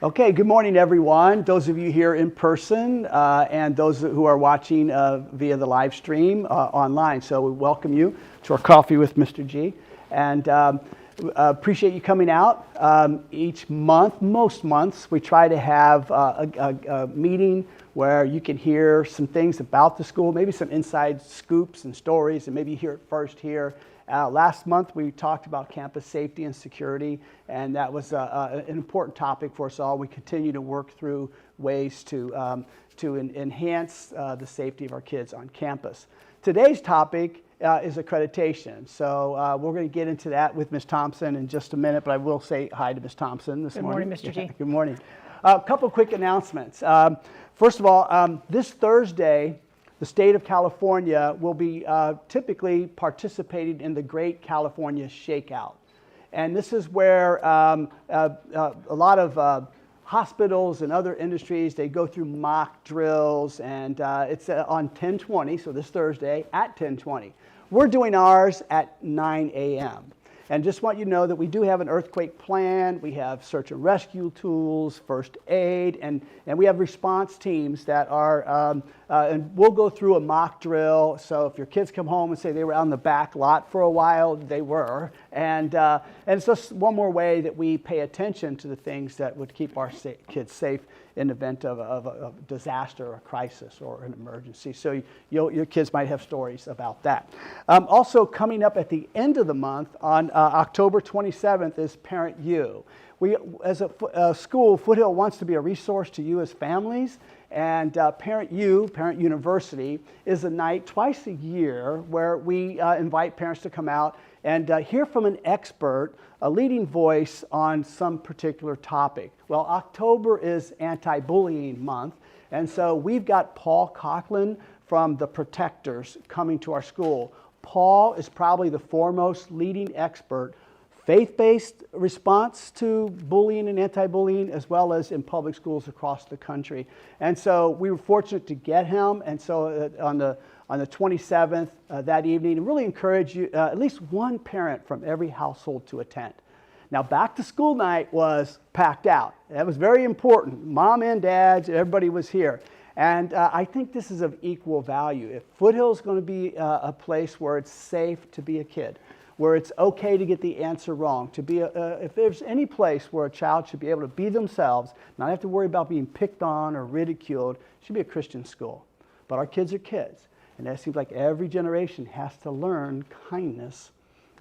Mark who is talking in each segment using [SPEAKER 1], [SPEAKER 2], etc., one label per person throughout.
[SPEAKER 1] Okay, good morning, everyone. Those of you here in person and those who are watching via the live stream online. So we welcome you to our Coffee with Mr. G. And appreciate you coming out. Each month, most months, we try to have a meeting where you can hear some things about the school, maybe some inside scoops and stories, and maybe you hear it first here. Last month we talked about campus safety and security, and that was an important topic for us all. We continue to work through ways to enhance the safety of our kids on campus. Today's topic is accreditation. So we're going to get into that with Ms. Thompson in just a minute, but I will say hi to Ms. Thompson this morning.
[SPEAKER 2] Good morning, Mr. G.
[SPEAKER 1] Good morning. A couple quick announcements. First of all, this Thursday, the state of California will be typically participating in the Great California Shakeout. And this is where a lot of hospitals and other industries, they go through mock drills, and it's on 10/20, so this Thursday at 10/20. We're doing ours at 9 a.m. And just want you to know that we do have an earthquake plan, we have search and rescue tools, first aid, and we have response teams that are, and we'll go through a mock drill. So if your kids come home and say they were on the back lot for a while, they were. And it's just one more way that we pay attention to the things that would keep our kids safe in the event of a disaster or a crisis or an emergency. So your kids might have stories about that. Also coming up at the end of the month on October 27th is Parent U. We, as a school, Foothill wants to be a resource to you as families, and Parent U, Parent University, is a night twice a year where we invite parents to come out and hear from an expert, a leading voice on some particular topic. Well, October is anti-bullying month, and so we've got Paul Coughlin from the Protectors coming to our school. Paul is probably the foremost leading expert, faith-based response to bullying and anti-bullying, as well as in public schools across the country. And so we were fortunate to get him, and so on the 27th that evening, and really encourage you, at least one parent from every household to attend. Now, back to school night was packed out. That was very important. Mom and dads, everybody was here. And I think this is of equal value. If Foothill is going to be a place where it's safe to be a kid, where it's okay to get the answer wrong, to be if there's any place where a child should be able to be themselves, not have to worry about being picked on or ridiculed, it should be a Christian school. But our kids are kids. And it seems like every generation has to learn kindness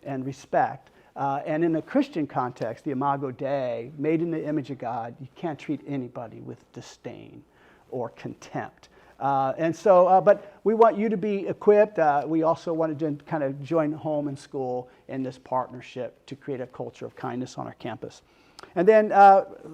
[SPEAKER 1] and respect. And in a Christian context, the Imago Dei, made in the image of God, you can't treat anybody with disdain or contempt. But we want you to be equipped. We also wanted to kind of join home and school in this partnership to create a culture of kindness on our campus. And then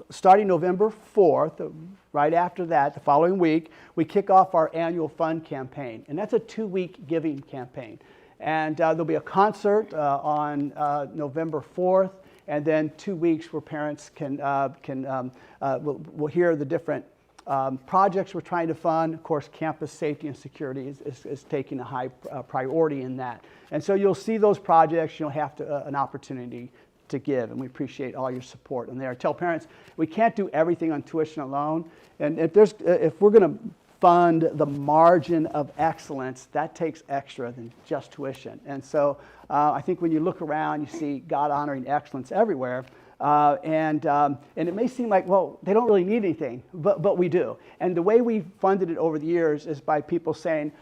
[SPEAKER 1] starting November 4th, right after that, the following week, we kick off our annual fund campaign. And that's a 2-week giving campaign. And there'll be a concert on November 4th, and then 2 weeks where parents will hear the different projects we're trying to fund. Of course, campus safety and security is taking a high priority in that. And so you'll see those projects, you'll have an opportunity to give, and we appreciate all your support in there. Tell parents, we can't do everything on tuition alone, and if we're going to fund the margin of excellence, that takes extra than just tuition. And so I think when you look around, you see God-honoring excellence everywhere, and it may seem like, well, they don't really need anything, but we do. And the way we've funded it over the years is by people saying,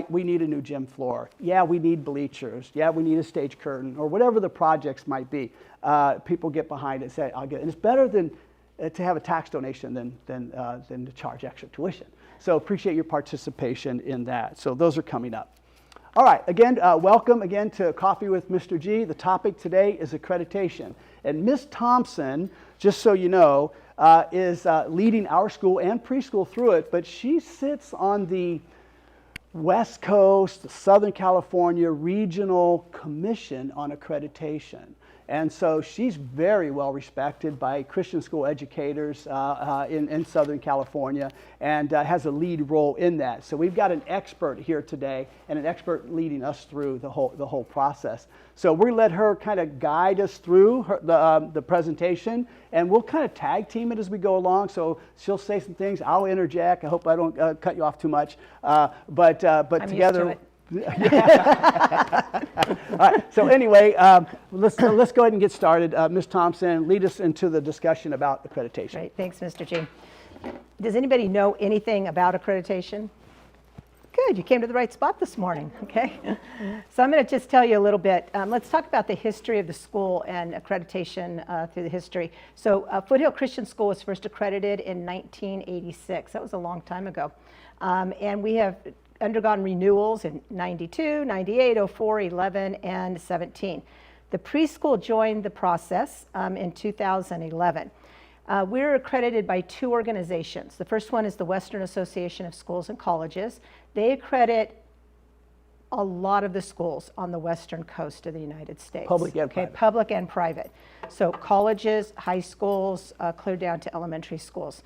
[SPEAKER 1] we need a new gym floor. Yeah, we need bleachers. Yeah, we need a stage curtain, or whatever the projects might be. People get behind it and say, I'll get it. And it's better than to have a tax donation than to charge extra tuition. So appreciate your participation in that. So those are coming up. All right, again, welcome again to Coffee with Mr. G. The topic today is accreditation. And Ms. Thompson, just so you know, is leading our school and preschool through it, but she sits on the West Coast, Southern California Regional Commission on Accreditation. And so she's very well respected by Christian school educators in Southern California, and has a lead role in that. So we've got an expert here today, and an expert leading us through the whole process. So we let her kind of guide us through the presentation, and we'll kind of tag team it as we go along. So she'll say some things, I'll interject. I hope I don't cut you off too much, but
[SPEAKER 2] I'm
[SPEAKER 1] together.
[SPEAKER 2] used to it.
[SPEAKER 1] All right, so anyway, let's go ahead and get started. Ms. Thompson, lead us into the discussion about accreditation.
[SPEAKER 2] Great, thanks, Mr. G. Does anybody know anything about accreditation? Good, you came to the right spot this morning, okay? So I'm going to just tell you a little bit. Let's talk about the history of the school and accreditation through the history. So Foothill Christian School was first accredited in 1986. That was a long time ago. And we have undergone renewals in 92, 98, 04, 11, and 17. The preschool joined the process in 2011. We're accredited by two organizations. The first one is the Western Association of Schools and Colleges. They accredit a lot of the schools on the western coast of the United States.
[SPEAKER 1] Public and private.
[SPEAKER 2] Public and private. So colleges, high schools, clear down to elementary schools.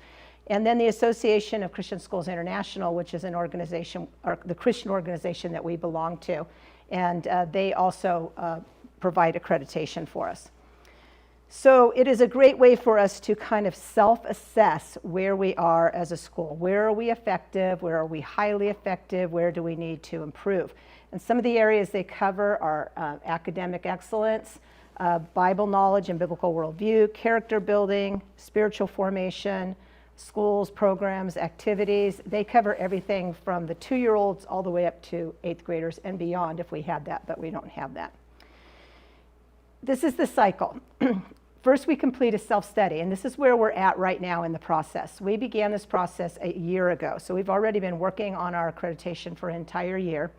[SPEAKER 2] And then the Association of Christian Schools International, which is an organization, or the Christian organization that we belong to, and they also provide accreditation for us. So it is a great way for us to kind of self-assess where we are as a school. Where are we effective? Where are we highly effective? Where do we need to improve? And some of the areas they cover are academic excellence, Bible knowledge and biblical worldview, character building, spiritual formation, schools, programs, activities. They cover everything from the 2-year-olds all the way up to 8th graders and beyond if we had that, but we don't have that. This is the cycle. First, we complete a self-study, and this is where we're at right now in the process. We began this process a year ago, so we've already been working on our accreditation for an entire year,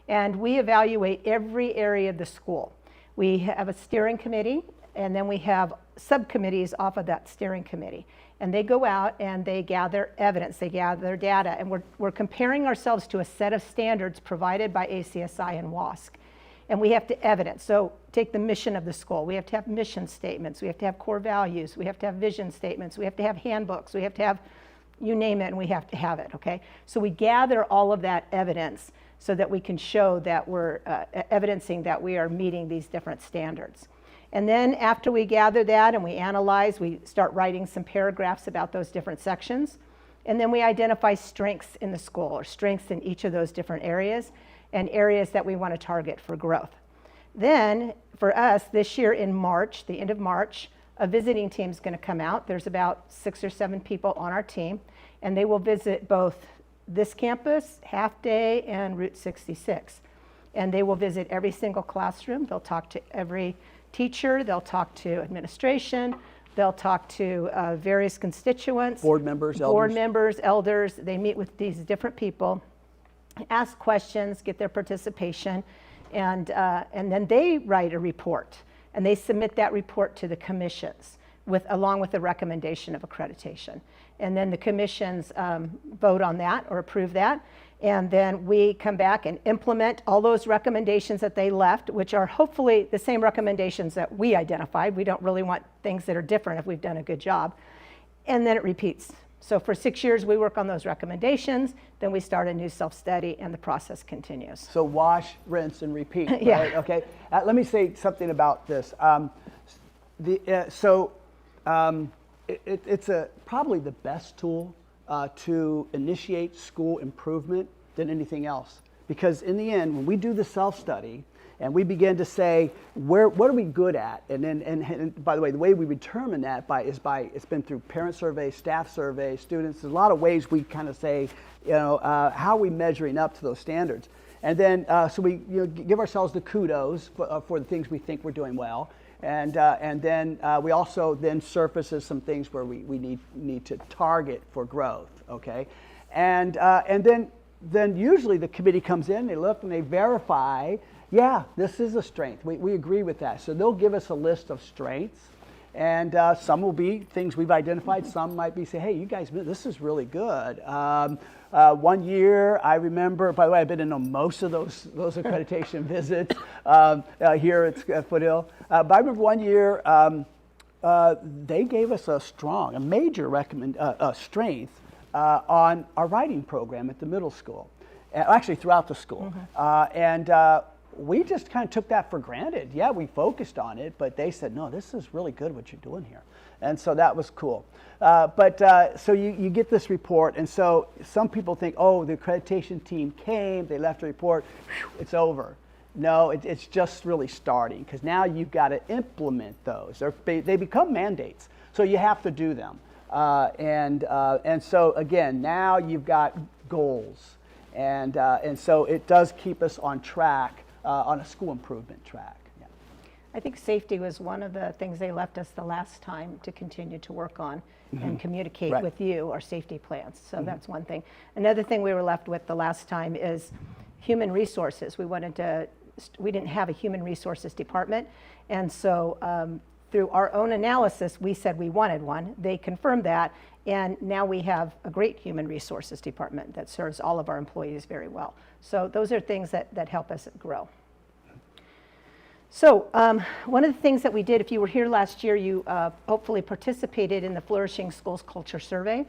[SPEAKER 2] and we evaluate every area of the school. We have a steering committee, and then we have subcommittees off of that steering committee. And they go out and they gather evidence, they gather data, and we're comparing ourselves to a set of standards provided by ACSI and WASC. And we have to evidence. So take the mission of the school. We have to have mission statements. We have to have core values. We have to have vision statements. We have to have handbooks. We have to have, you name it, and we have to have it, okay? So we gather all of that evidence so that we can show that we're evidencing that we are meeting these different standards. And then after we gather that and we analyze, we start writing some paragraphs about those different sections. And then we identify strengths in the school, or strengths in each of those different areas, and areas that we want to target for growth. Then, for us, this year in March, the end of March, a visiting team is going to come out. There's about 6 or 7 people on our team, and they will visit both this campus, Half Day, and Route 66. And they will visit every single classroom. They'll talk to every teacher, they'll talk to administration, they'll talk to various constituents.
[SPEAKER 1] Board members,
[SPEAKER 2] elders. They meet with these different people, ask questions, get their participation, and then they write a report. And they submit that report to the commissions along with the recommendation of accreditation. And then the commissions vote on that or approve that. And then we come back and implement all those recommendations that they left, which are hopefully the same recommendations that we identified. We don't really want things that are different if we've done a good job. And then it repeats. So for 6 years, we work on those recommendations, then we start a new self-study, and the process continues.
[SPEAKER 1] So wash, rinse, and repeat, right?
[SPEAKER 2] Yeah.
[SPEAKER 1] Okay. Let me say something about this. It's probably the best tool to initiate school improvement than anything else. Because in the end, when we do the self-study and we begin to say, what are we good at? And by the way, the way we determine that it's been through parent surveys, staff surveys, students. There's a lot of ways we kind of say, how are we measuring up to those standards? And then, so we give ourselves the kudos for the things we think we're doing well. And then we also then surfaces some things where we need to target for growth, okay? And then usually the committee comes in, they look and they verify, yeah, this is a strength. We agree with that. So they'll give us a list of strengths, And some will be things we've identified. Some might be say, hey, you guys, this is really good. One year, I remember, by the way, I've been in most of those accreditation visits here at Foothill. But I remember one year, they gave us a major strength on our writing program at the middle school, actually throughout the school. And we just kind of took that for granted. Yeah, we focused on it, but they said, no, this is really good what you're doing here. And so that was cool. So you get this report, and so some people think, oh, the accreditation team came, they left a report, whew, it's over. No, it's just really starting, because now you've got to implement those. They become mandates, so you have to do them. And so again, now you've got goals, and so it does keep us on track, on a school improvement track. Yeah.
[SPEAKER 2] I think safety was one of the things they left us the last time to continue to work on and communicate with you, our safety plans. So that's one thing. Another thing we were left with the last time is human resources. We didn't have a human resources department, and so through our own analysis, we said we wanted one. They confirmed that, and now we have a great human resources department that serves all of our employees very well. So those are things that help us grow. So one of the things that we did, if you were here last year, you hopefully participated in the Flourishing Schools Culture Survey.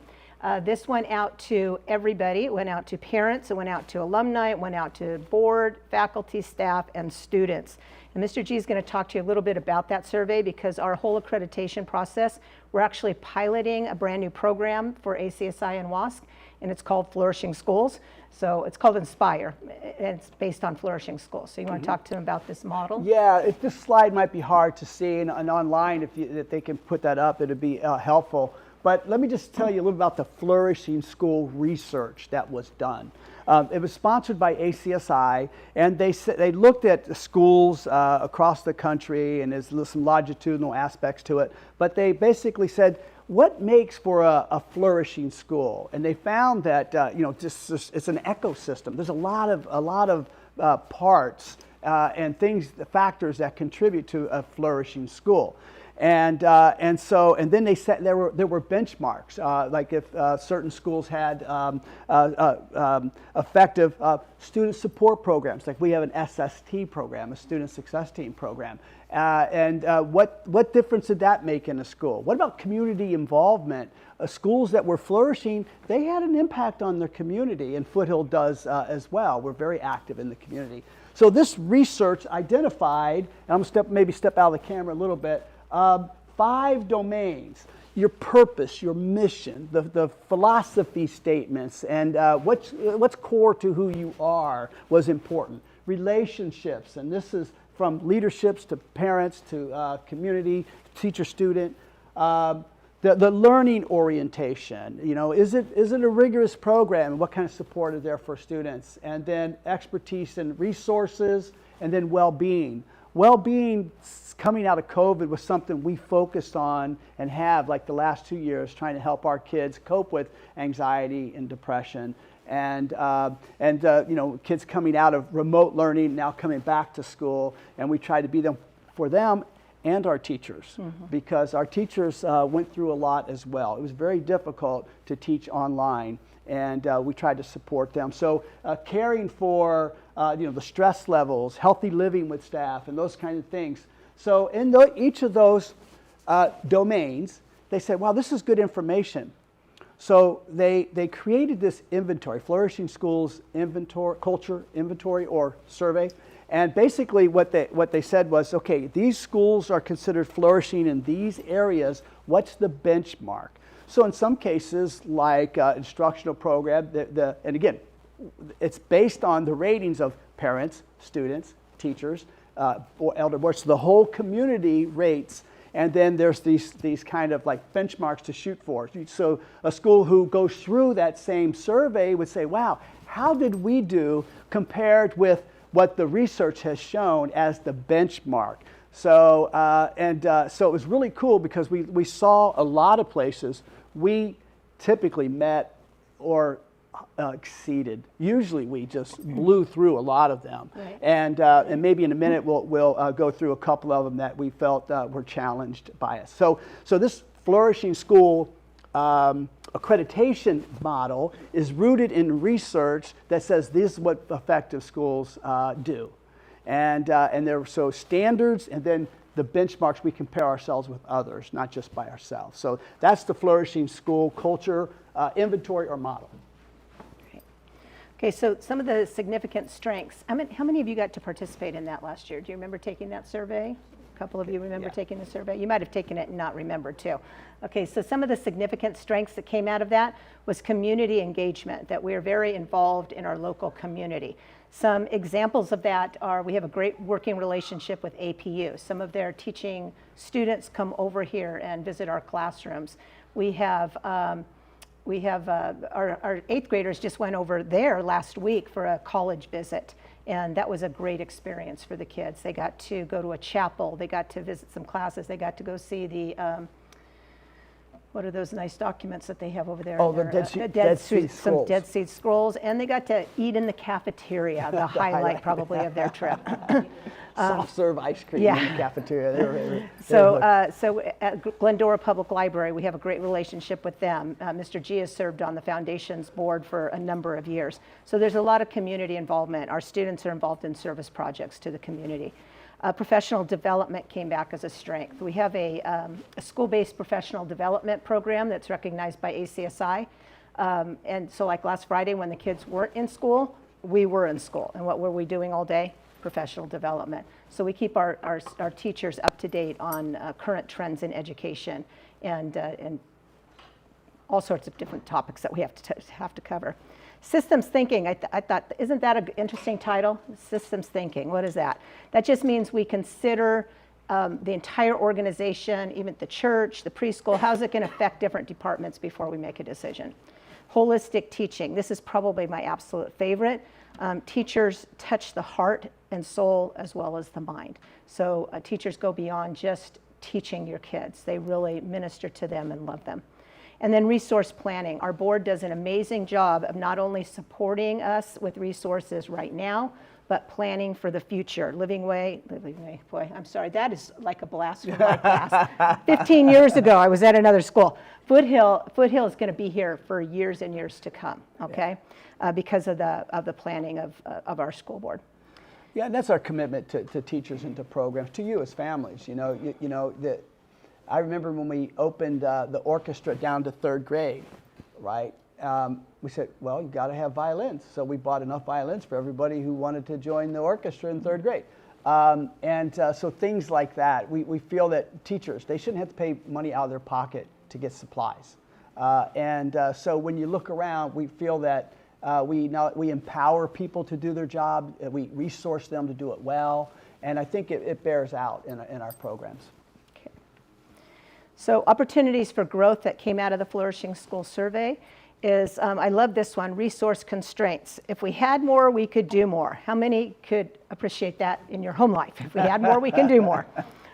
[SPEAKER 2] This went out to everybody. It went out to parents, it went out to alumni, it went out to board, faculty, staff, and students. And Mr. G is going to talk to you a little bit about that survey, because our whole accreditation process, we're actually piloting a brand new program for ACSI and WASC, and it's called Flourishing Schools. So it's called Inspire, and it's based on Flourishing Schools. So you want to talk to them about this model?
[SPEAKER 1] Yeah, this slide might be hard to see, and online, if they can put that up, it'd be helpful. But let me just tell you a little about the Flourishing School research that was done. It was sponsored by ACSI, and they looked at the schools across the country, and there's some longitudinal aspects to it. But they basically said, what makes for a flourishing school? And they found that it's an ecosystem. There's a lot of parts and factors that contribute to a flourishing school. And then they said there were benchmarks, like if certain schools had effective student support programs, like we have an SST program, a student success team program. What difference did that make in a school? What about community involvement? Schools that were flourishing, they had an impact on their community, and Foothill does as well. We're very active in the community. So this research identified, and I'm going to maybe step out of the camera a little bit, 5 domains: your purpose, your mission, the philosophy statements, and what's core to who you are was important. Relationships, and this is from leaderships to parents to community, teacher, student. The learning orientation, is it a rigorous program? What kind of support is there for students? And then expertise and resources, and then well-being. Well-being coming out of COVID was something we focused on and have, like the last 2 years, trying to help our kids cope with anxiety and depression. And kids coming out of remote learning, now coming back to school, and we try to be there for them and our teachers, because our teachers went through a lot as well. It was very difficult to teach online, and we tried to support them. So caring for the stress levels, healthy living with staff, and those kinds of things. So in each of those domains, they said, wow, this is good information. So they created this inventory, Flourishing Schools Culture Inventory or survey. And basically what they said was, okay, these schools are considered flourishing in these areas. What's the benchmark? So in some cases, like instructional program, and again, it's based on the ratings of parents, students, teachers, or elder boards. So the whole community rates, and then there's these kind of like benchmarks to shoot for. So a school who goes through that same survey would say, wow, how did we do compared with what the research has shown as the benchmark? So so it was really cool, because we saw a lot of places we typically met or exceeded. Usually we just blew through a lot of them.
[SPEAKER 2] Right.
[SPEAKER 1] And maybe in a minute we'll go through a couple of them that we felt were challenged by us. So this Flourishing School accreditation model is rooted in research that says this is what effective schools do. And there are so standards, and then the benchmarks, we compare ourselves with others, not just by ourselves. So that's the Flourishing School culture inventory or model.
[SPEAKER 2] Okay, so some of the significant strengths. How many of you got to participate in that last year? Do you remember taking that survey? A couple of you remember taking the survey? You might have taken it and not remembered too. Okay, so some of the significant strengths that came out of that was community engagement, that we are very involved in our local community. Some examples of that are we have a great working relationship with APU. Some of their teaching students come over here and visit our classrooms. We have our 8th graders just went over there last week for a college visit, and that was a great experience for the kids. They got to go to a chapel, they got to visit some classes, they got to go see the what are those nice documents that they have over there?
[SPEAKER 1] Oh, the Dead Sea Scrolls.
[SPEAKER 2] Some Dead Sea Scrolls, and they got to eat in the cafeteria, the highlight probably of their trip.
[SPEAKER 1] Soft serve ice cream in the cafeteria.
[SPEAKER 2] So at Glendora Public Library, we have a great relationship with them. Mr. G has served on the foundation's board for a number of years. So there's a lot of community involvement. Our students are involved in service projects to the community. Professional development came back as a strength. We have a school-based professional development program that's recognized by ACSI. And so like last Friday when the kids weren't in school, we were in school. And what were we doing all day? Professional development. So we keep our teachers up to date on current trends in education and all sorts of different topics that we have to cover. Systems thinking, I thought, isn't that an interesting title? Systems thinking, what is that? That just means we consider the entire organization, even the church, the preschool, how's it going to affect different departments before we make a decision? Holistic teaching, this is probably my absolute favorite. Teachers touch the heart and soul as well as the mind. So teachers go beyond just teaching your kids. They really minister to them and love them. And then resource planning. Our board does an amazing job of not only supporting us with resources right now, but planning for the future. Living Way, boy, I'm sorry, that is like a blast from my past. 15 years ago, I was at another school. Foothill is going to be here for years and years to come, okay? Because of the planning of our school board.
[SPEAKER 1] Yeah, and that's our commitment to teachers and to programs, to you as families. I remember when we opened the orchestra down to 3rd grade, right? We said, well, you got to have violins. So we bought enough violins for everybody who wanted to join the orchestra in 3rd grade. So things like that, we feel that teachers, they shouldn't have to pay money out of their pocket to get supplies. So when you look around, we feel that we empower people to do their job, we resource them to do it well, and I think it bears out in our programs.
[SPEAKER 2] So opportunities for growth that came out of the Flourishing School Survey is, I love this one, resource constraints. If we had more, we could do more. How many could appreciate that in your home life? If we had more, we can do more.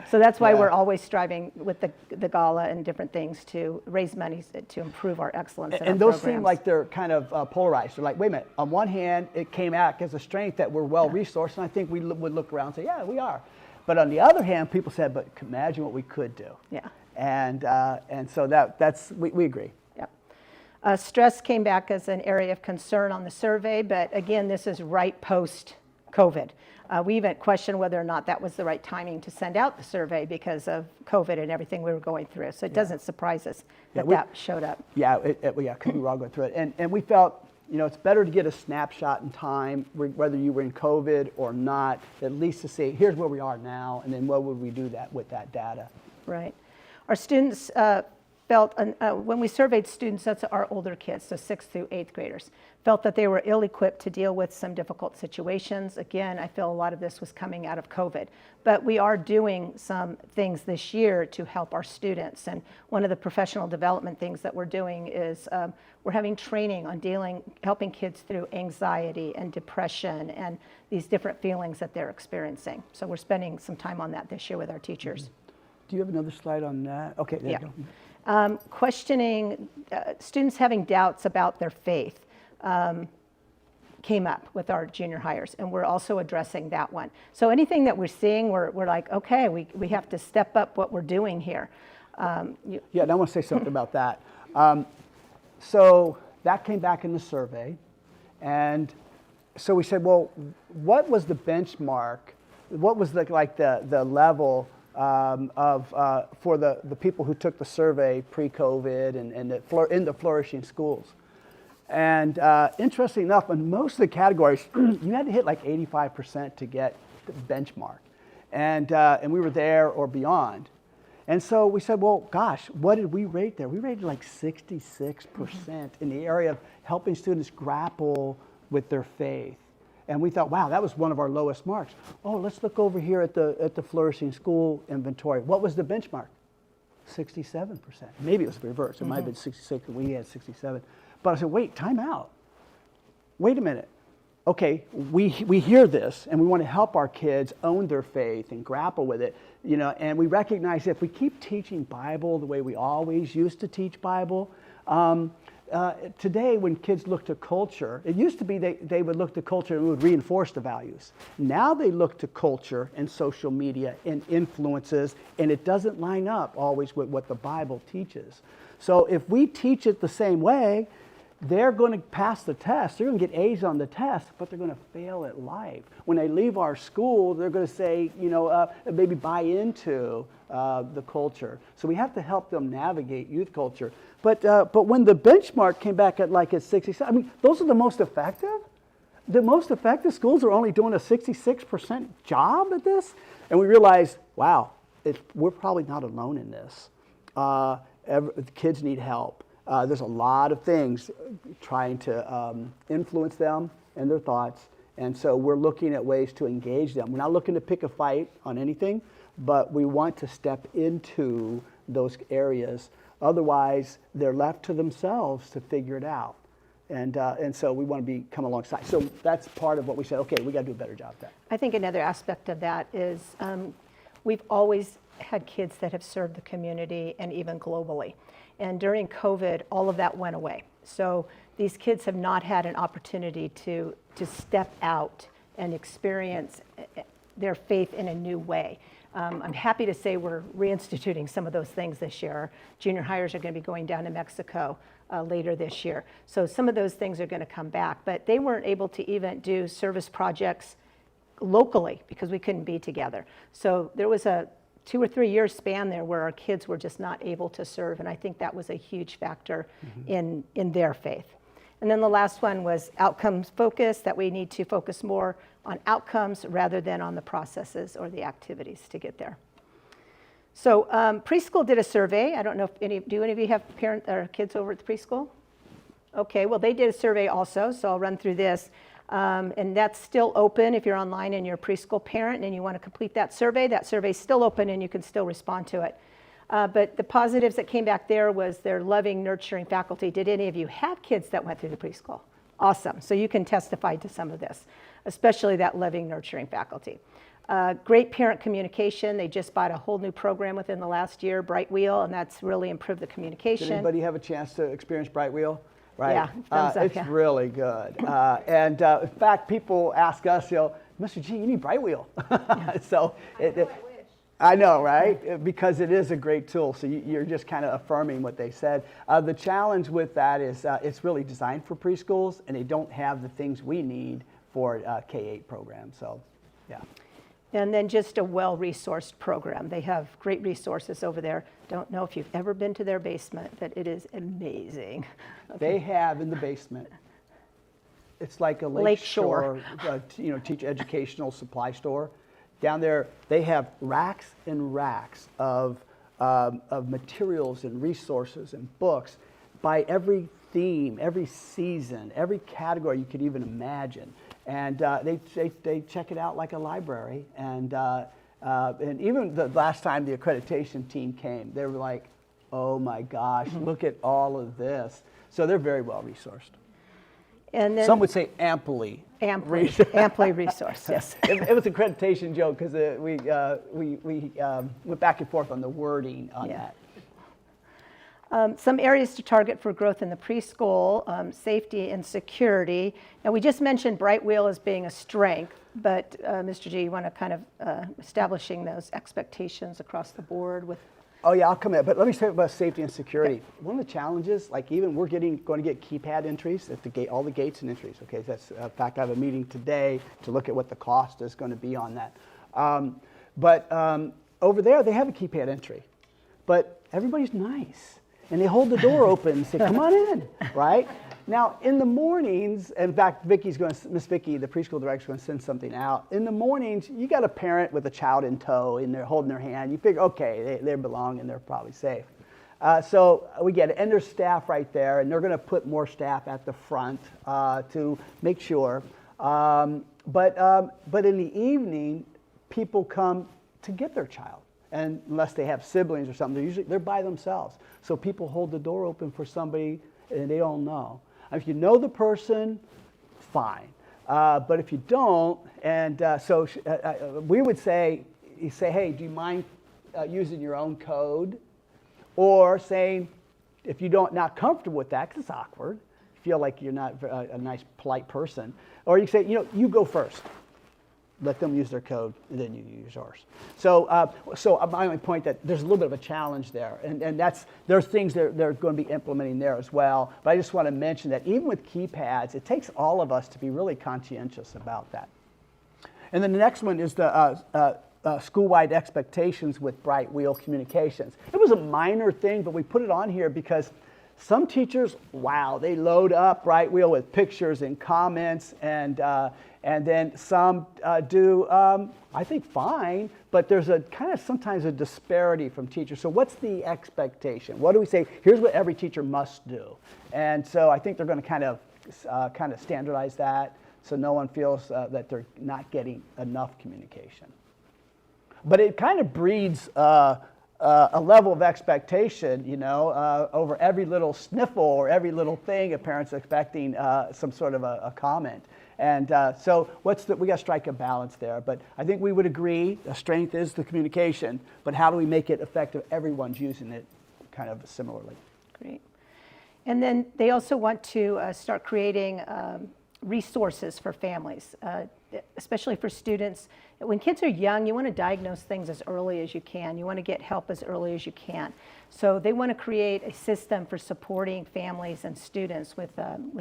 [SPEAKER 2] So that's why we're always striving with the gala and different things to raise money to improve our excellence in our
[SPEAKER 1] those
[SPEAKER 2] programs.
[SPEAKER 1] seem like they're kind of polarized. They're like, wait a minute, on one hand, it came out as a strength that we're well-resourced, and I think we would look around and say, yeah, we are. But on the other hand, people said, but imagine what we could do.
[SPEAKER 2] Yeah.
[SPEAKER 1] And so that's we agree.
[SPEAKER 2] Yep. Stress came back as an area of concern on the survey, but again, this is right post-COVID. We even questioned whether or not that was the right timing to send out the survey because of COVID and everything we were going through. So it doesn't surprise us that showed up.
[SPEAKER 1] Yeah, because we were all going through it. And we felt, it's better to get a snapshot in time, whether you were in COVID or not, at least to say, here's where we are now, and then what would we do with that data.
[SPEAKER 2] Right. Our students felt, when we surveyed students, that's our older kids, so 6th through 8th graders, felt that they were ill-equipped to deal with some difficult situations. Again, I feel a lot of this was coming out of COVID. But we are doing some things this year to help our students. And one of the professional development things that we're doing is we're having training on helping kids through anxiety and depression and these different feelings that they're experiencing. So we're spending some time on that this year with our teachers.
[SPEAKER 1] Do you have another slide on that? Okay, there you go.
[SPEAKER 2] Questioning, students having doubts about their faith. came up with our junior hires, and we're also addressing that one. So anything that we're seeing, we're like, okay, we have to step up what we're doing here.
[SPEAKER 1] Yeah, and I want to say something about that. So that came back in the survey, and so we said, well, what was the benchmark? What was the level for the people who took the survey pre-COVID and in the flourishing schools? And interesting enough, in most of the categories, you had to hit like 85% to get the benchmark, and we were there or beyond. And so we said, well, gosh, what did we rate there? We rated like 66% in the area of helping students grapple with their faith. And we thought, wow, that was one of our lowest marks. Oh, let's look over here at the Flourishing School inventory. What was the benchmark? 67%. Maybe it was the reverse. It might have been 66 and we had 67. But I said, wait, time out. Wait a minute. Okay, we hear this and we want to help our kids own their faith and grapple with it, and we recognize if we keep teaching Bible the way we always used to teach Bible, today when kids look to culture, it used to be they would look to culture and we would reinforce the values. Now they look to culture and social media and influences, and it doesn't line up always with what the Bible teaches. So if we teach it the same way, they're going to pass the test. They're going to get A's on the test, but they're going to fail at life. When they leave our school, they're going to say, maybe buy into the culture. So we have to help them navigate youth culture. But when the benchmark came back at 67, I mean, those are the most effective. The most effective schools are only doing a 66% job at this. And we realized, wow, we're probably not alone in this. The kids need help. There's a lot of things trying to influence them and their thoughts, and so we're looking at ways to engage them. We're not looking to pick a fight on anything, but we want to step into those areas. Otherwise, they're left to themselves to figure it out, and so we want to come alongside. So that's part of what we said. Okay, we got to do a better job of that.
[SPEAKER 2] I think another aspect of that is we've always had kids that have served the community and even globally. And during COVID, all of that went away. So these kids have not had an opportunity to step out and experience their faith in a new way. I'm happy to say we're reinstituting some of those things this year. Our junior hires are going to be going down to Mexico later this year. So some of those things are going to come back. But they weren't able to even do service projects locally because we couldn't be together. So there was a 2 or 3 year span there where our kids were just not able to serve, and I think that was a huge factor in their faith. And then the last one was outcomes focus, that we need to focus more on outcomes rather than on the processes or the activities to get there. So preschool did a survey. I don't know if do any of you have parents or kids over at the preschool? Okay, well they did a survey also, so I'll run through this. And that's still open if you're online and you're a preschool parent and you want to complete that survey's still open and you can still respond to it. But the positives that came back there was their loving, nurturing faculty. Did any of you have kids that went through the preschool? Awesome. So you can testify to some of this, especially that loving, nurturing faculty. Great parent communication. They just bought a whole new program within the last year, Bright Wheel, and that's really improved the communication.
[SPEAKER 1] Did anybody have a chance to experience Bright Wheel? Right.
[SPEAKER 2] Yeah, thumbs up,
[SPEAKER 1] it's really good. And in fact, people ask us, Mr. G, you need Bright Wheel. So I know, right? Because it is a great tool. So you're just kind of affirming what they said. The challenge with that is it's really designed for preschools, and they don't have the things we need for K-8 programs. So, yeah.
[SPEAKER 2] And then just a well-resourced program. They have great resources over there. Don't know if you've ever been to their basement, but it is amazing. Okay.
[SPEAKER 1] They have in the basement, it's like a lake shore teach educational supply store. Down there, they have racks and racks of materials and resources and books by every theme, every season, every category you could even imagine. And they check it out like a library. And even the last time the accreditation team came, they were like, oh my gosh, look at all of this. So they're very well resourced.
[SPEAKER 2] And then
[SPEAKER 1] some would say amply
[SPEAKER 2] resourced, yes.
[SPEAKER 1] It was an accreditation joke because we went back and forth on the wording on that.
[SPEAKER 2] Some areas to target for growth in the preschool, safety and security. Now, we just mentioned Bright Wheel as being a strength, but Mr. G, you want to kind of establishing those expectations across the board with.
[SPEAKER 1] Oh yeah, I'll come in, but let me say about safety and security. Okay. One of the challenges, like even we're going to get keypad entries at the gate, all the gates and entries. Okay, that's in fact I have a meeting today to look at what the cost is going to be on that. But over there they have a keypad entry, but everybody's nice. And they hold the door open and say, come on in, right? Now, in the mornings, in fact, Miss Vicky, the preschool director, is going to send something out. In the mornings, you got a parent with a child in tow, and they're holding their hand. You figure, okay, they belong and they're probably safe. So we get it. And there's staff right there, and they're going to put more staff at the front to make sure. But in the evening, people come to get their child. And unless they have siblings or something, they're by themselves. So people hold the door open for somebody and they don't know. If you know the person, fine. But if you don't, and we would say, hey, do you mind using your own code? Or saying, if you're not comfortable with that, because it's awkward, you feel like you're not a nice, polite person, or you say, you go first. Let them use their code, and then you use yours. So my only point that there's a little bit of a challenge there, and there's things they're going to be implementing there as well. But I just want to mention that even with keypads, it takes all of us to be really conscientious about that. And then the next one is the school-wide expectations with Bright Wheel Communications. It was a minor thing, but we put it on here because some teachers, wow, they load up Bright Wheel with pictures and comments, and then some do, I think, fine, but there's a kind of sometimes a disparity from teachers. So what's the expectation? What do we say? Here's what every teacher must do. And so I think they're going to kind of standardize that so no one feels that they're not getting enough communication. But it kind of breeds a level of expectation, over every little sniffle or every little thing a parent's expecting some sort of a comment. And so we got to strike a balance there. But I think we would agree the strength is the communication, but how do we make it effective? Everyone's using it kind of similarly.
[SPEAKER 2] Great. And then they also want to start creating resources for families, especially for students. When kids are young, you want to diagnose things as early as you can. You want to get help as early as you can. So they want to create a system for supporting families and students with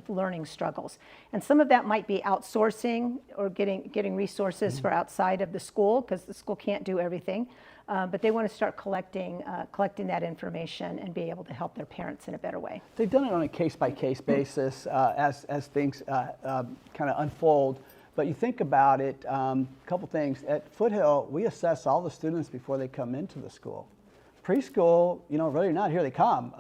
[SPEAKER 2] learning struggles. And some of that might be outsourcing or getting resources for outside of the school, because the school can't do everything. But they want to start collecting that information and be able to help their parents in a better way.
[SPEAKER 1] They've done it on a case-by-case basis as things kind of unfold. But you think about it, a couple things. At Foothill, we assess all the students before they come into the school. Preschool, really not, here they come.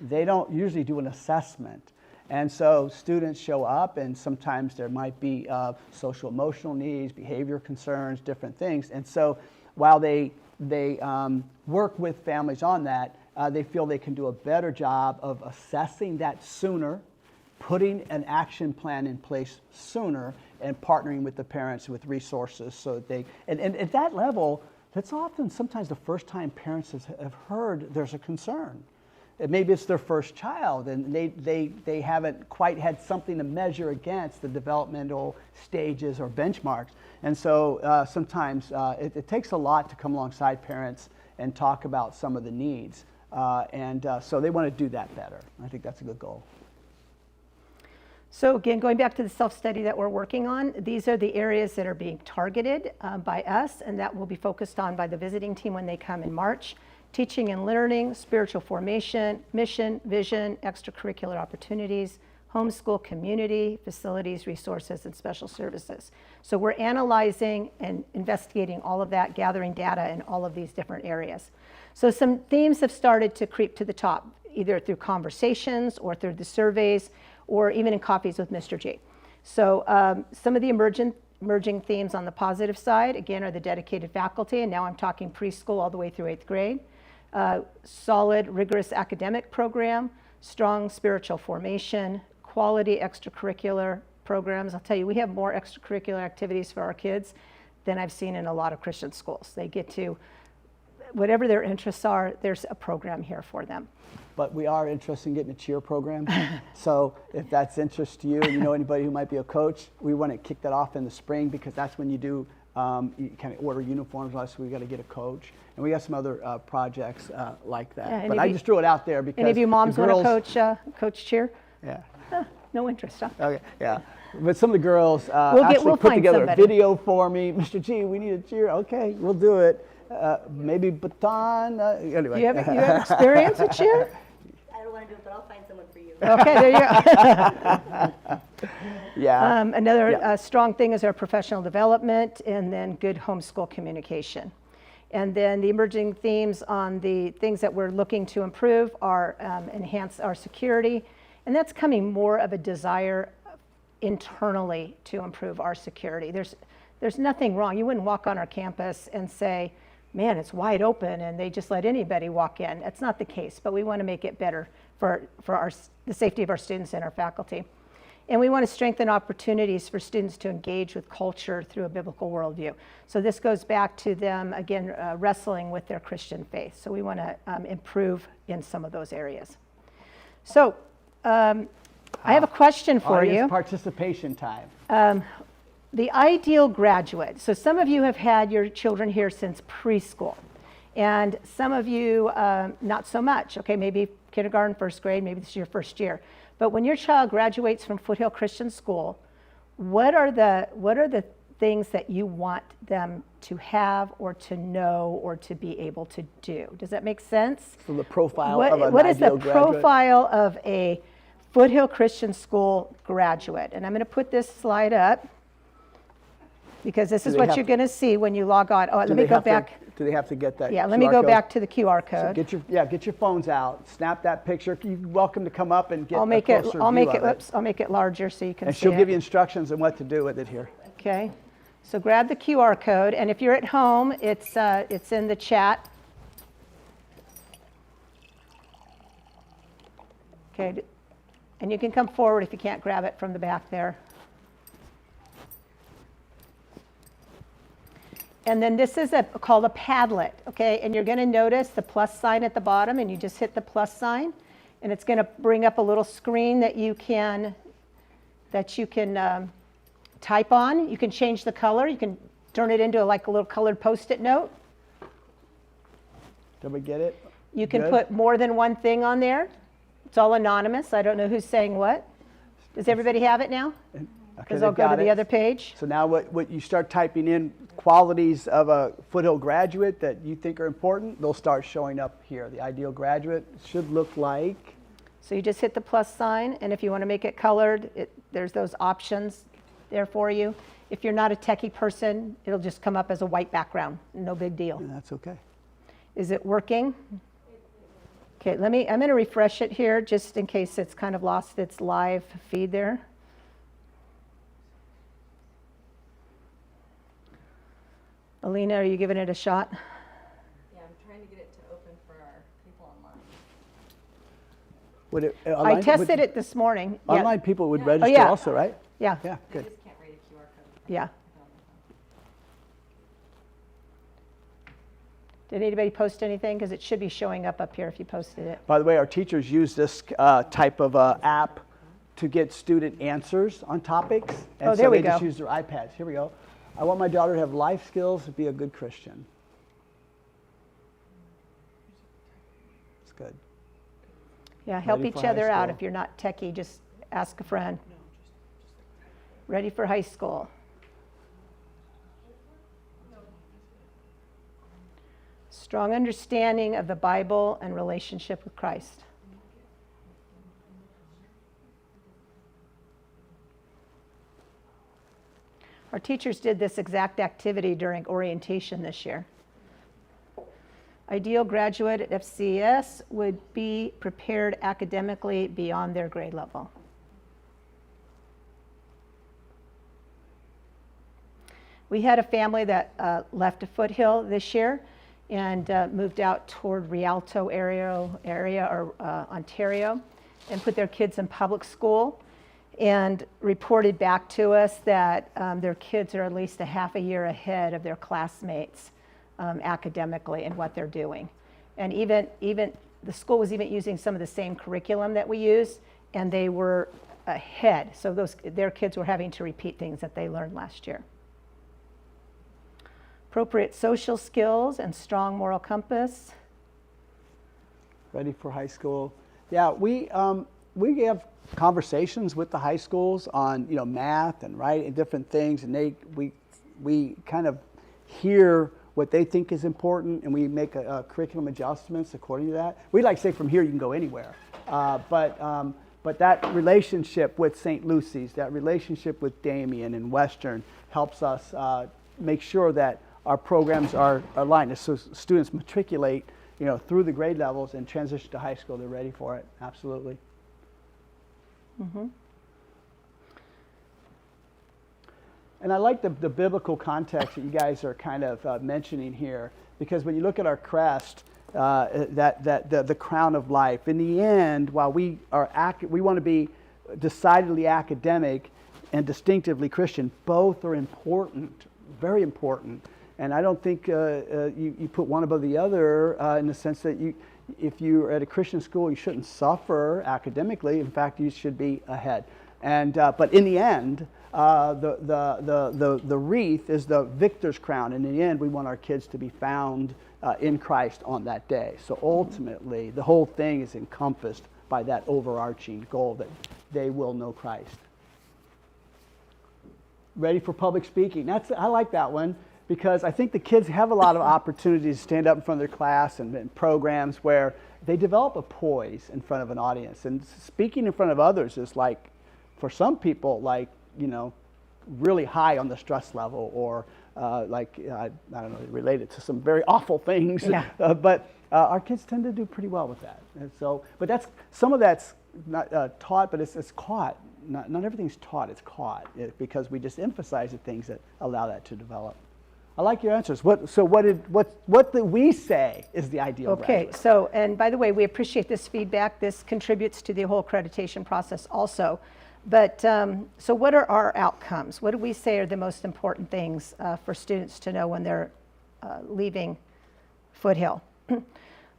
[SPEAKER 1] They don't usually do an assessment. And so students show up, and sometimes there might be social emotional needs, behavior concerns, different things. And so while they work with families on that, they feel they can do a better job of assessing that sooner, putting an action plan in place sooner, and partnering with the parents with resources so that they, and at that level, that's often sometimes the first time parents have heard there's a concern. Maybe it's their first child, and they haven't quite had something to measure against the developmental stages or benchmarks. And so sometimes it takes a lot to come alongside parents and talk about some of the needs. So they want to do that better. I think that's a good goal.
[SPEAKER 2] So again, going back to the self-study that we're working on, these are the areas that are being targeted by us, and that will be focused on by the visiting team when they come in March. Teaching and learning, spiritual formation, mission, vision, extracurricular opportunities, homeschool community, facilities, resources, and special services. So we're analyzing and investigating all of that, gathering data in all of these different areas. So some themes have started to creep to the top, either through conversations or through the surveys, or even in coffees with Mr. G. So some of the emerging themes on the positive side, again, are the dedicated faculty, and now I'm talking preschool all the way through 8th grade. Solid, rigorous academic program, strong spiritual formation, quality extracurricular programs. I'll tell you, we have more extracurricular activities for our kids than I've seen in a lot of Christian schools. They get to whatever their interests are, there's a program here for them.
[SPEAKER 1] But we are interested in getting a cheer program. So if that's interest to you, and you know anybody who might be a coach, we want to kick that off in the spring, because that's when you do you kind of order uniforms. So we got to get a coach, and we got some other projects like that.
[SPEAKER 2] Yeah,
[SPEAKER 1] but I just threw it out there because
[SPEAKER 2] any of you moms
[SPEAKER 1] the
[SPEAKER 2] want
[SPEAKER 1] girls,
[SPEAKER 2] to coach cheer?
[SPEAKER 1] Yeah.
[SPEAKER 2] No interest, huh?
[SPEAKER 1] Okay. Yeah. But some of the girls
[SPEAKER 2] we'll
[SPEAKER 1] actually put
[SPEAKER 2] find
[SPEAKER 1] together
[SPEAKER 2] somebody.
[SPEAKER 1] a video for me. Mr. G, we need a cheer. Okay, we'll do it. Maybe baton. Anyway.
[SPEAKER 2] You have experience with cheer?
[SPEAKER 3] I don't want to do it, but I'll find someone for you.
[SPEAKER 2] Okay, there you go.
[SPEAKER 1] Yeah.
[SPEAKER 2] Another strong thing is our professional development, and then good homeschool communication. And then the emerging themes on the things that we're looking to improve are enhance our security, and that's coming more of a desire internally to improve our security. There's nothing wrong. You wouldn't walk on our campus and say, man, it's wide open and they just let anybody walk in. That's not the case, but we want to make it better for the safety of our students and our faculty. And we want to strengthen opportunities for students to engage with culture through a biblical worldview. So this goes back to them, again, wrestling with their Christian faith. So we want to improve in some of those areas. So I have a question for
[SPEAKER 1] Audience
[SPEAKER 2] you.
[SPEAKER 1] participation time.
[SPEAKER 2] The ideal graduate. So some of you have had your children here since preschool, and some of you not so much. Okay, maybe kindergarten, first grade, maybe this is your first year. But when your child graduates from Foothill Christian School, what are the things that you want them to have or to know or to be able to do? Does that make sense?
[SPEAKER 1] So the profile of an
[SPEAKER 2] What is the
[SPEAKER 1] ideal graduate?
[SPEAKER 2] profile of a Foothill Christian School graduate? And I'm going to put this slide up, because this is what you're going to see when you log on. Oh, let me go back.
[SPEAKER 1] Do they have to get that?
[SPEAKER 2] Yeah, let me
[SPEAKER 1] QR
[SPEAKER 2] go
[SPEAKER 1] code?
[SPEAKER 2] back to the QR
[SPEAKER 1] So
[SPEAKER 2] code.
[SPEAKER 1] get your phones out. Snap that picture. You're welcome to come up and get
[SPEAKER 2] I'll make
[SPEAKER 1] a
[SPEAKER 2] it.
[SPEAKER 1] closer
[SPEAKER 2] I'll
[SPEAKER 1] view
[SPEAKER 2] make
[SPEAKER 1] of
[SPEAKER 2] it. Oops. I'll make it larger so you can
[SPEAKER 1] And
[SPEAKER 2] see
[SPEAKER 1] she'll
[SPEAKER 2] it.
[SPEAKER 1] give you instructions on what to do with it here.
[SPEAKER 2] Okay. So grab the QR code, and if you're at home, it's in the chat. Okay. And you can come forward if you can't grab it from the back there. And then this is called a Padlet, okay? And you're going to notice the plus sign at the bottom, and you just hit the plus sign, and it's going to bring up a little screen that you can type on. You can change the color. You can turn it into like a little colored Post-it note.
[SPEAKER 1] Did we get it?
[SPEAKER 2] You can
[SPEAKER 1] Good.
[SPEAKER 2] put more than one thing on there. It's all anonymous. I don't know who's saying what. Does everybody have it now?
[SPEAKER 1] Okay,
[SPEAKER 2] Because I'll
[SPEAKER 1] they've
[SPEAKER 2] go to
[SPEAKER 1] got
[SPEAKER 2] the
[SPEAKER 1] it.
[SPEAKER 2] other page.
[SPEAKER 1] So now what you start typing in qualities of a Foothill graduate that you think are important, they'll start showing up here. The ideal graduate should look like.
[SPEAKER 2] So you just hit the plus sign, and if you want to make it colored, there's those options there for you. If you're not a techie person, it'll just come up as a white background. No big deal.
[SPEAKER 1] And that's okay.
[SPEAKER 2] Is it working? Okay, I'm going to refresh it here just in case it's kind of lost its live feed there. Alina, are you giving it a shot?
[SPEAKER 3] Yeah, I'm trying to get it to open for our people online.
[SPEAKER 1] Would it,
[SPEAKER 2] I
[SPEAKER 1] online,
[SPEAKER 2] tested it this morning. Yeah.
[SPEAKER 1] Online people would
[SPEAKER 3] Yeah.
[SPEAKER 1] register
[SPEAKER 2] yeah.
[SPEAKER 1] also, right?
[SPEAKER 2] Yeah.
[SPEAKER 1] Yeah,
[SPEAKER 3] I
[SPEAKER 1] good.
[SPEAKER 3] just can't read a QR code.
[SPEAKER 2] Yeah. Did anybody post anything? Because it should be showing up here if you posted it.
[SPEAKER 1] By the way, our teachers use this type of app to get student answers on topics. And
[SPEAKER 2] Oh, there
[SPEAKER 1] so
[SPEAKER 2] we
[SPEAKER 1] they just
[SPEAKER 2] go.
[SPEAKER 1] use their iPads. Here we go. I want my daughter to have life skills and be a good Christian. It's good.
[SPEAKER 2] Yeah, help
[SPEAKER 1] Ready
[SPEAKER 2] each
[SPEAKER 1] for high
[SPEAKER 2] other out.
[SPEAKER 1] school.
[SPEAKER 2] If you're not techie, just ask a friend. Ready for high school. Strong understanding of the Bible and relationship with Christ. Our teachers did this exact activity during orientation this year. Ideal graduate at FCS would be prepared academically beyond their grade level. We had a family that left a Foothill this year and moved out toward Rialto area or Ontario, and put their kids in public school, and reported back to us that their kids are at least a half a year ahead of their classmates academically in what they're doing. And even the school was even using some of the same curriculum that we use, and they were ahead. So their kids were having to repeat things that they learned last year. Appropriate social skills and strong moral compass.
[SPEAKER 1] Ready for high school. Yeah, we have conversations with the high schools on math and writing and different things, and we kind of hear what they think is important, and we make curriculum adjustments according to that. We like to say from here you can go anywhere, but that relationship with St. Lucy's, that relationship with Damien and Western helps us make sure that our programs are aligned. So students matriculate through the grade levels and transition to high school, they're ready for it. Absolutely.
[SPEAKER 2] Mm-hmm.
[SPEAKER 1] And I like the biblical context that you guys are kind of mentioning here, because when you look at our crest, the crown of life, in the end, while we want to be decidedly academic and distinctively Christian, both are important, very important. And I don't think you put one above the other in the sense that if you're at a Christian school, you shouldn't suffer academically. In fact, you should be ahead. And but in the end, the wreath is the victor's crown. And in the end, we want our kids to be found in Christ on that day. So ultimately, the whole thing is encompassed by that overarching goal that they will know Christ. Ready for public speaking. I like that one, because I think the kids have a lot of opportunities to stand up in front of their class and programs where they develop a poise in front of an audience. And speaking in front of others is like, for some people, really high on the stress level, or I don't know, related to some very awful things.
[SPEAKER 2] Yeah.
[SPEAKER 1] But our kids tend to do pretty well with that. And so, but some of that's not taught, but it's caught. Not everything's taught, it's caught, because we just emphasize the things that allow that to develop. I like your answers. What do we say is the ideal graduate?
[SPEAKER 2] So, and by the way, we appreciate this feedback. This contributes to the whole accreditation process also. But so what are our outcomes? What do we say are the most important things for students to know when they're leaving Foothill?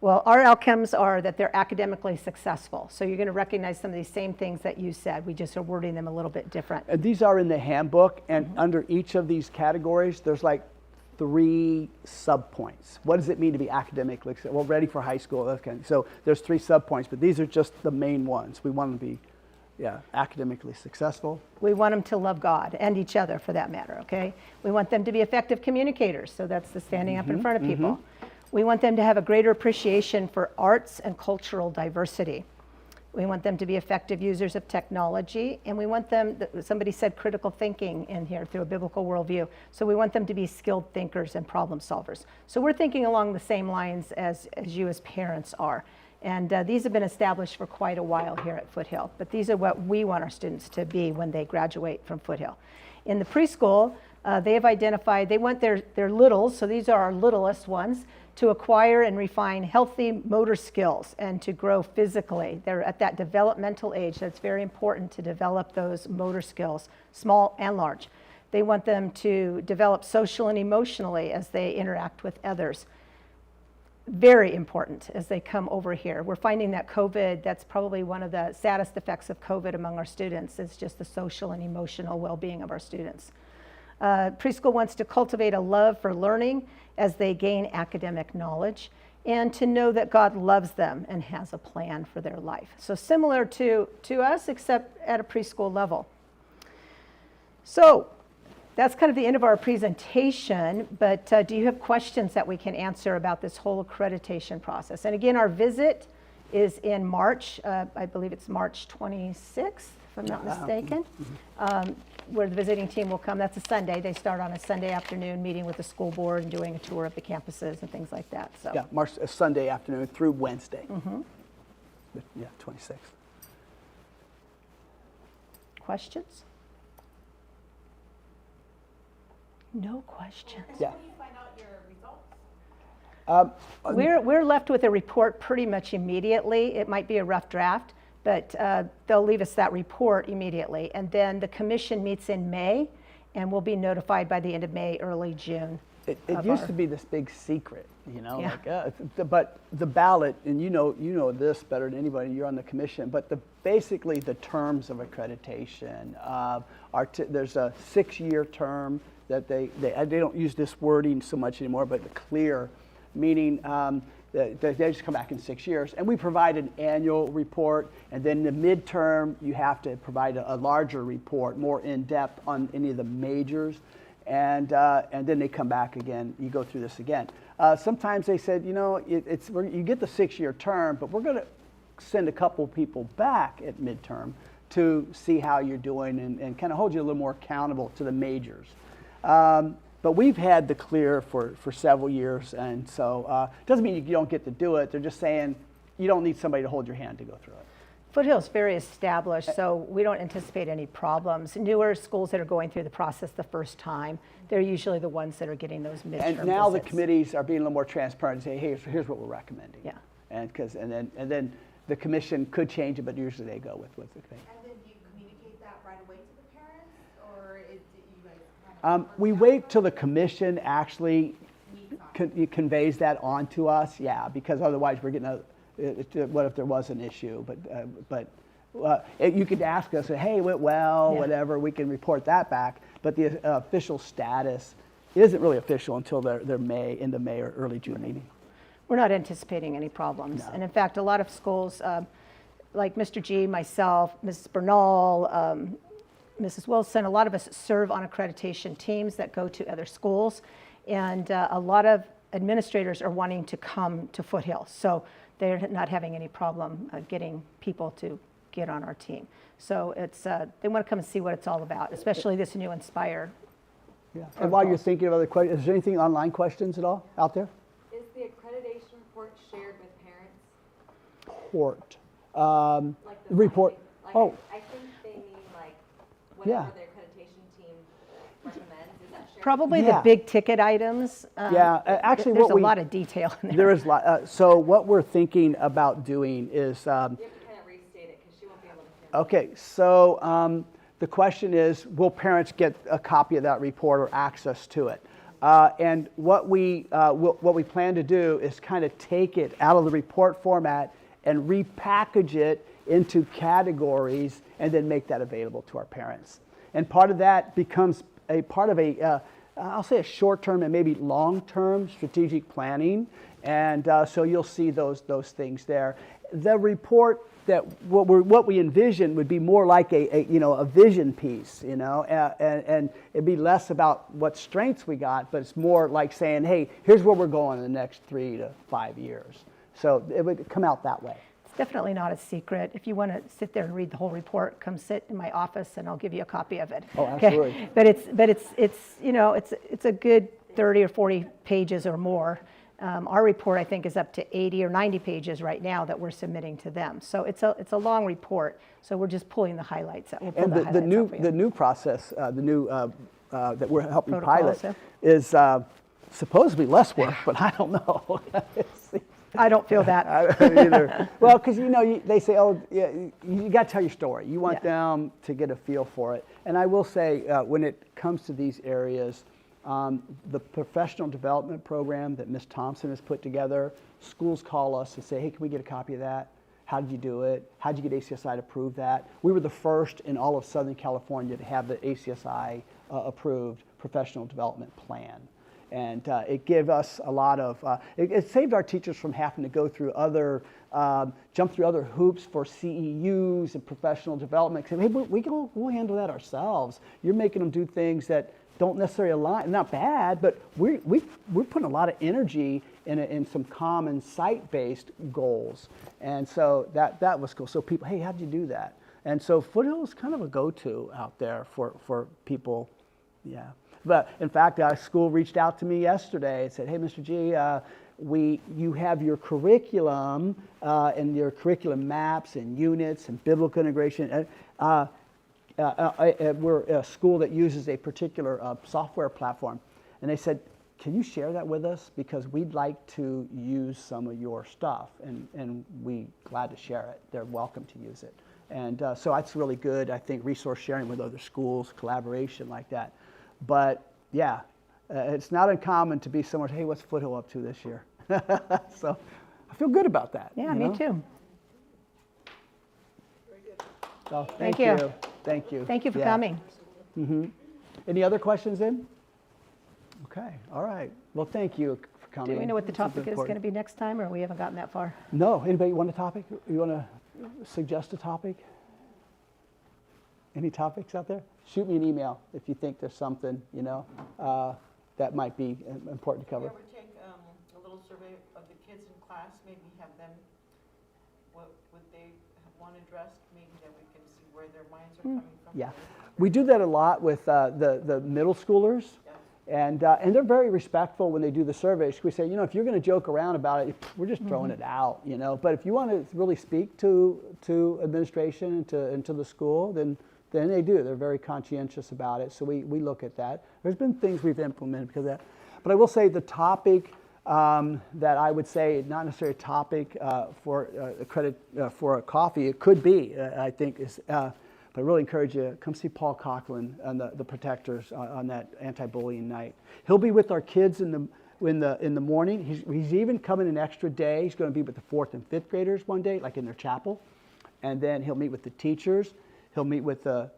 [SPEAKER 2] Well, our outcomes are that they're academically successful. So you're going to recognize some of these same things that you said. We just are wording them a little bit different.
[SPEAKER 1] And these are in the handbook, and under each of these categories, there's like 3 subpoints. What does it mean to be academically ready for high school? Those kind of, so there's 3 subpoints, but these are just the main ones. We want them to be academically successful.
[SPEAKER 2] We want them to love God and each other, for that matter, okay? We want them to be effective communicators, so that's the standing up in front of people. We want them to have a greater appreciation for arts and cultural diversity. We want them to be effective users of technology, and we want them, somebody said critical thinking in here through a biblical worldview, so we want them to be skilled thinkers and problem solvers. So we're thinking along the same lines as you as parents are. And these have been established for quite a while here at Foothill, but these are what we want our students to be when they graduate from Foothill. In the preschool, they have identified, they want their littles, so these are our littlest ones, to acquire and refine healthy motor skills and to grow physically. They're at that developmental age that's very important to develop those motor skills, small and large. They want them to develop social and emotionally as they interact with others. Very important as they come over here. We're finding that COVID, that's probably one of the saddest effects of COVID among our students, is just the social and emotional well-being of our students. Preschool wants to cultivate a love for learning as they gain academic knowledge, and to know that God loves them and has a plan for their life. So similar to us, except at a preschool level. So that's kind of the end of our presentation, but do you have questions that we can answer about this whole accreditation process? And again, our visit is in March. I believe it's March 26th, if I'm not mistaken, where the visiting team will come. That's a Sunday. They start on a Sunday afternoon, meeting with the school board and doing a tour of the campuses and things like that. So
[SPEAKER 1] yeah, Sunday afternoon through Wednesday. Yeah, 26th.
[SPEAKER 2] Questions? No questions.
[SPEAKER 1] Yeah.
[SPEAKER 3] When do you find out your results?
[SPEAKER 2] We're left with a report pretty much immediately. It might be a rough draft, but they'll leave us that report immediately. And then the commission meets in May, and we'll be notified by the end of May, early June,
[SPEAKER 1] It
[SPEAKER 2] of
[SPEAKER 1] used
[SPEAKER 2] our-
[SPEAKER 1] to be this big secret,
[SPEAKER 2] Yeah.
[SPEAKER 1] like, but the ballot, and you know this better than anybody, you're on the commission, but basically the terms of accreditation there's a 6-year term that they don't use this wording so much anymore, but the clear, meaning they just come back in 6 years. And we provide an annual report, and then the midterm, you have to provide a larger report, more in-depth on any of the majors. And then they come back again. You go through this again. Sometimes they said, you get the 6-year term, but we're going to send a couple people back at midterm to see how you're doing and kind of hold you a little more accountable to the majors. But we've had the clear for several years, and so it doesn't mean you don't get to do it. They're just saying you don't need somebody to hold your hand to go through it.
[SPEAKER 2] Foothill is very established, so we don't anticipate any problems. Newer schools that are going through the process the first time, they're usually the ones that are getting those midterm
[SPEAKER 1] And now
[SPEAKER 2] visits.
[SPEAKER 1] the committees are being a little more transparent and say, hey, here's what we're recommending.
[SPEAKER 2] Yeah.
[SPEAKER 1] And then the commission could change it, but usually they go with the committee.
[SPEAKER 4] And then do you communicate that right away to the parents, or is it you guys kind of?
[SPEAKER 1] We wait till the commission actually conveys that on to us, yeah, because otherwise we're getting what if there was an issue? But you could ask us, hey, it went well,
[SPEAKER 2] Yeah.
[SPEAKER 1] whatever. We can report that back. But the official status isn't really official until their end of May or early June meeting.
[SPEAKER 2] We're not anticipating any problems.
[SPEAKER 1] No.
[SPEAKER 2] And in fact, a lot of schools, like Mr. G, myself, Mrs. Bernal, Mrs. Wilson, a lot of us serve on accreditation teams that go to other schools. And a lot of administrators are wanting to come to Foothill. So they're not having any problem getting people to get on our team. So they want to come and see what it's all about, especially this new Inspire.
[SPEAKER 1] Yeah. And while you're thinking of other questions, is there anything online questions at all out there?
[SPEAKER 3] Is the accreditation report shared with parents?
[SPEAKER 1] Report.
[SPEAKER 3] Like the
[SPEAKER 1] Report.
[SPEAKER 3] finding-
[SPEAKER 1] Oh.
[SPEAKER 3] I think they mean like
[SPEAKER 1] Yeah.
[SPEAKER 3] whatever the accreditation team recommends. Is that shared?
[SPEAKER 2] Probably
[SPEAKER 1] Yeah.
[SPEAKER 2] the big ticket items.
[SPEAKER 1] Yeah, actually
[SPEAKER 2] there's
[SPEAKER 1] what
[SPEAKER 2] a lot of detail in there.
[SPEAKER 1] There is, so what we're thinking about doing is,
[SPEAKER 3] You have to kind of restate it because she won't be able to hear.
[SPEAKER 1] okay, so the question is, will parents get a copy of that report or access to it? And what we plan to do is kind of take it out of the report format and repackage it into categories and then make that available to our parents. And part of that becomes a part of I'll say a short-term and maybe long-term strategic planning. And so you'll see those things there. The report that what we envision would be more like a vision piece, and it'd be less about what strengths we got, but it's more like saying, hey, here's where we're going in the next 3 to 5 years. So it would come out that way.
[SPEAKER 2] It's definitely not a secret. If you want to sit there and read the whole report, come sit in my office and I'll give you a copy of it.
[SPEAKER 1] Oh, absolutely.
[SPEAKER 2] Okay? But it's a good 30 or 40 pages or more. Our report, I think, is up to 80 or 90 pages right now that we're submitting to them. So it's a long report. So we're just pulling the highlights out. We'll pull
[SPEAKER 1] And
[SPEAKER 2] the
[SPEAKER 1] the
[SPEAKER 2] highlights out for you.
[SPEAKER 1] new process, that we're helping
[SPEAKER 2] Protocols,
[SPEAKER 1] pilot is supposedly less work, but I don't know.
[SPEAKER 2] I don't feel that.
[SPEAKER 1] I don't either. Well, because they say, oh, yeah, you got to tell your story. You want
[SPEAKER 2] Yeah.
[SPEAKER 1] them to get a feel for it. And I will say, when it comes to these areas, the professional development program that Ms. Thompson has put together, schools call us and say, hey, can we get a copy of that? How did you do it? How did you get ACSI to approve that? We were the first in all of Southern California to have the ACSI approved professional development plan. And it gave us a lot of, it saved our teachers from having to go through jump through other hoops for CEUs and professional development. Hey, we'll handle that ourselves. You're making them do things that don't necessarily align, not bad, but we're putting a lot of energy in some common site-based goals. And so that was cool. So people, hey, how'd you do that? And so Foothill is kind of a go-to out there for people, yeah. But in fact, a school reached out to me yesterday and said, hey, Mr. G, you have your curriculum and your curriculum maps and units and biblical integration. We're a school that uses a particular software platform. And they said, can you share that with us? Because we'd like to use some of your stuff. And we're glad to share it. They're welcome to use it. And so that's really good, I think, resource sharing with other schools, collaboration like that. But yeah, It's not uncommon to be somewhere, hey, what's Foothill up to this year? So I feel good about that.
[SPEAKER 2] Yeah,
[SPEAKER 1] you
[SPEAKER 2] me
[SPEAKER 1] know?
[SPEAKER 2] too.
[SPEAKER 1] So
[SPEAKER 2] Thank you.
[SPEAKER 1] Thank you.
[SPEAKER 2] Thank you for
[SPEAKER 1] Yeah.
[SPEAKER 2] coming.
[SPEAKER 1] Any other questions then? Okay, all right. Well, thank you for coming.
[SPEAKER 2] Do we know what the
[SPEAKER 1] This
[SPEAKER 2] topic is going to
[SPEAKER 1] important.
[SPEAKER 2] be next time, or we haven't gotten that far?
[SPEAKER 1] No. Anybody want a topic? You want to suggest a topic? Any topics out there? Shoot me an email if you think there's something, that might be important to cover.
[SPEAKER 5] You ever take a little survey of the kids in class, maybe have them, what would they want addressed, maybe that we can see where their minds are coming from?
[SPEAKER 1] Yeah. We do that a lot with the middle schoolers. And they're very respectful when they do the surveys. We say, if you're going to joke around about it, we're just throwing it out, But if you want to really speak to administration and to the school, then they do. They're very conscientious about it. So we look at that. There's been things we've implemented because of that. But I will say the topic that I would say, not necessarily a topic for credit for a coffee, it could be, I think, is. But I really encourage you, come see Paul Coughlin and the Protectors on that anti-bullying night. He'll be with our kids in the morning. He's even coming an extra day. He's going to be with the 4th and 5th graders one day, like in their chapel. And then he'll meet with the teachers. He'll meet with the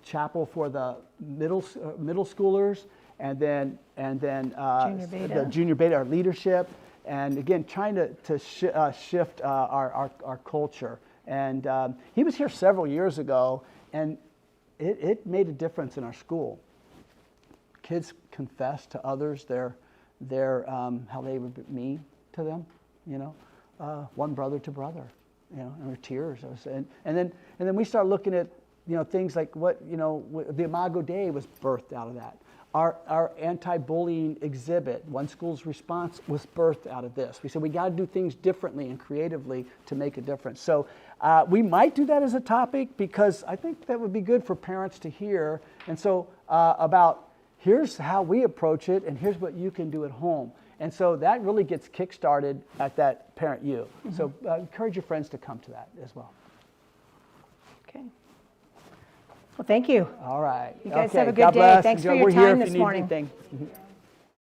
[SPEAKER 1] chapel for the middle schoolers, and then
[SPEAKER 2] Junior Beta.
[SPEAKER 1] the junior beta, our leadership. And again, trying to shift our culture. And he was here several years ago, and it made a difference in our school. Kids confess to others their how they were mean to them, one brother to brother, and their tears. And then we start looking at things like the Imago Dei was birthed out of that. Our anti-bullying exhibit, one school's response, was birthed out of this. We said we got to do things differently and creatively to make a difference. So we might do that as a topic because I think that would be good for parents to hear. And so about here's how we approach it and here's what you can do at home. And so that really gets kick-started at that Parent U. So encourage your friends to come to that as well.
[SPEAKER 2] Okay. Well, thank you.
[SPEAKER 1] All right.
[SPEAKER 2] You guys
[SPEAKER 1] Okay,
[SPEAKER 2] have a good
[SPEAKER 1] God
[SPEAKER 2] day.
[SPEAKER 1] bless.
[SPEAKER 2] Thanks for
[SPEAKER 1] We're
[SPEAKER 2] your
[SPEAKER 1] here
[SPEAKER 2] time
[SPEAKER 1] if
[SPEAKER 2] this
[SPEAKER 1] you need
[SPEAKER 2] morning.
[SPEAKER 1] anything.